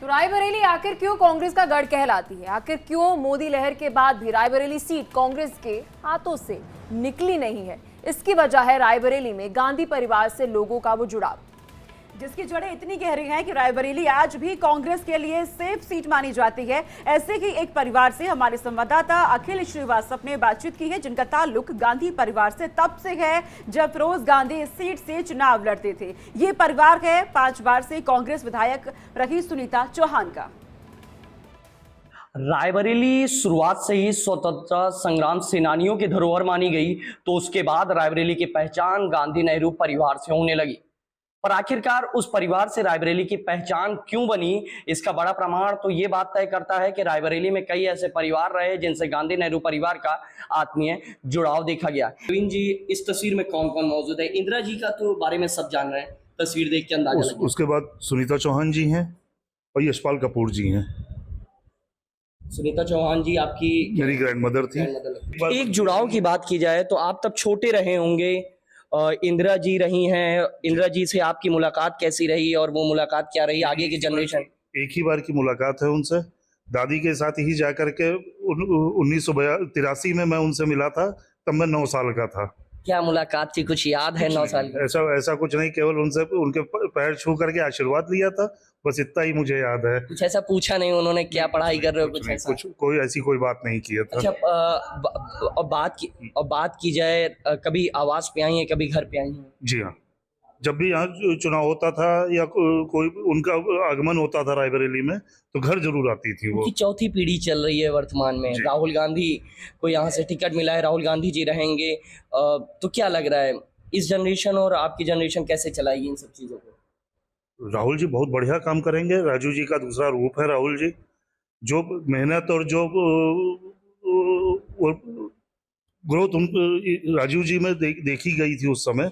तो रायबरेली आखिर क्यों कांग्रेस का गढ़ कहलाती है? आखिर क्यों मोदी लहर के बाद भी रायबरेली सीट कांग्रेस के हाथों से निकली नहीं है? इसकी वजह है रायबरेली में गांधी परिवार से लोगों का वो जुड़ाव, जिसकी जड़ें इतनी गहरी हैं कि रायबरेली आज भी कांग्रेस के लिए सेफ सीट मानी जाती है। ऐसे ही एक परिवार से हमारे संवाददाता अखिल श्रीवास्तव ने बातचीत की है, जिनका ताल्लुक गांधी परिवार से तब से है जब फिरोज गांधी इस सीट से चुनाव लड़ते थे। ये परिवार है 5 बार से कांग्रेस विधायक रही सुनीता चौहान का। रायबरेली शुरुआत से ही स्वतंत्रता संग्राम सेनानियों की धरोहर मानी गई, तो उसके बाद रायबरेली की पहचान गांधी नेहरू परिवार से होने लगी। पर आखिरकार उस परिवार से रायबरेली की पहचान क्यों बनी, इसका बड़ा प्रमाण तो ये बात तय करता है कि रायबरेली में कई ऐसे परिवार रहे जिनसे गांधी नेहरू परिवार का आत्मीय जुड़ाव देखा गया। नवीन जी, इस तस्वीर में कौन कौन मौजूद है? इंदिरा जी का तो बारे में सब जान रहे हैं, तस्वीर देख के अंदाजा लगे। उसके बाद सुनीता चौहान जी हैं और यशपाल कपूर जी हैं। सुनीता चौहान जी आपकी मेरी ग्रैंड मदर थी। एक जुड़ाव की बात की जाए तो आप तब छोटे रहे होंगे, इंदिरा जी रही हैं, इंदिरा जी से आपकी मुलाकात कैसी रही और वो मुलाकात क्या रही आगे की जनरेशन? एक ही बार की मुलाकात है उनसे, दादी के साथ ही जा करके 1983 में मैं उनसे मिला था, तब मैं 9 साल का था। क्या मुलाकात थी, कुछ याद है? 9 साल की। ऐसा कुछ नहीं, केवल उनसे उनके पैर छू करके आशीर्वाद लिया था, बस इतना ही मुझे याद है। कुछ ऐसा पूछा नहीं उन्होंने, क्या पढ़ाई कर रहे हो, कुछ ऐसा? कोई ऐसी कोई बात नहीं किया था। अच्छा, और बात की जाए, कभी आवास पे आई है, कभी घर पे आई है? जी हाँ, जब भी यहाँ चुनाव होता था या कोई उनका आगमन होता था रायबरेली में, तो घर जरूर आती थी वो। उनकी चौथी पीढ़ी चल रही है वर्तमान में। राहुल गांधी को यहाँ से टिकट मिला है, राहुल गांधी जी रहेंगे, तो क्या लग रहा है इस जनरेशन और आपकी जनरेशन कैसे चलाएगी इन सब चीजों को? राहुल जी बहुत बढ़िया काम करेंगे। राजू जी का दूसरा रूप है राहुल जी। जो मेहनत और जो ग्रोथ राजू जी में देखी गई थी उस समय,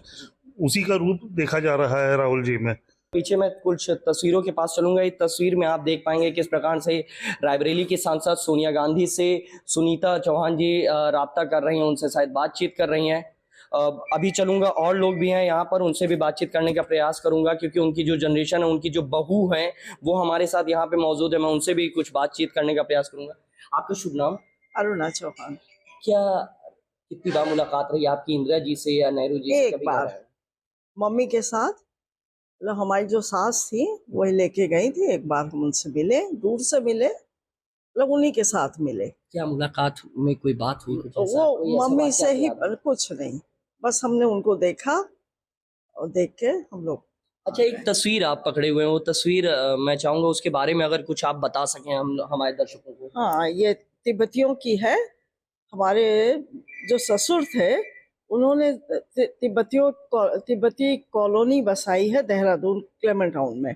उसी का रूप देखा जा रहा है राहुल जी में। पीछे मैं कुछ तस्वीरों के पास चलूंगा। इस तस्वीर में आप देख पाएंगे किस प्रकार से रायबरेली की सांसद सोनिया गांधी से सुनीता चौहान जी राब्ता कर रही हैं, उनसे शायद बातचीत कर रही हैं। अभी चलूंगा, और लोग भी हैं यहाँ पर, उनसे भी बातचीत करने का प्रयास करूंगा, क्योंकि उनकी जो जनरेशन है, उनकी जो बहू है, वो हमारे साथ यहाँ पे मौजूद है। मैं उनसे भी कुछ बातचीत करने का प्रयास करूंगा। आपका शुभ नाम? अरुणा चौहान। क्या कितनी बार मुलाकात रही आपकी इंदिरा जी से या नेहरू जी से? एक बार मम्मी के साथ, मतलब हमारी जो सास थी वही लेके गई थी। एक बार हम उनसे मिले, दूर से मिले, मतलब उन्हीं के साथ मिले। क्या मुलाकात में कोई बात हुई? कुछ ऐसा, वो कोई ऐसा मम्मी वाकया से ही, याद है? कुछ नहीं, बस हमने उनको देखा और देख के हम लोग। अच्छा, एक तस्वीर आप पकड़े हुए हैं, वो तस्वीर मैं चाहूंगा उसके बारे में अगर कुछ आप बता सकें हम हमारे दर्शकों को। हाँ, ये तिब्बतियों की है। हमारे जो ससुर थे उन्होंने तिब्बती कॉलोनी बसाई है देहरादून क्लेमेंट टाउन में,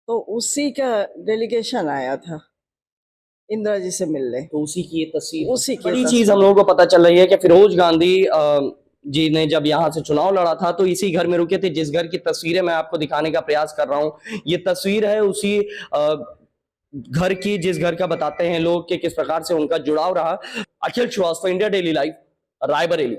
तो उसी का डेलीगेशन आया था इंदिरा जी से मिलने। तो उसी की ये तस्वीर, उसी की बड़ी चीज हम लोगों को पता चल रही है कि फिरोज गांधी जी ने जब यहाँ से चुनाव लड़ा था तो इसी घर में रुके थे, जिस घर की तस्वीरें मैं आपको दिखाने का प्रयास कर रहा हूँ। ये तस्वीर है उसी घर की, जिस घर का बताते हैं लोग कि किस प्रकार से उनका जुड़ाव रहा। Akhil Srivastava, India Daily Live, Raebareli.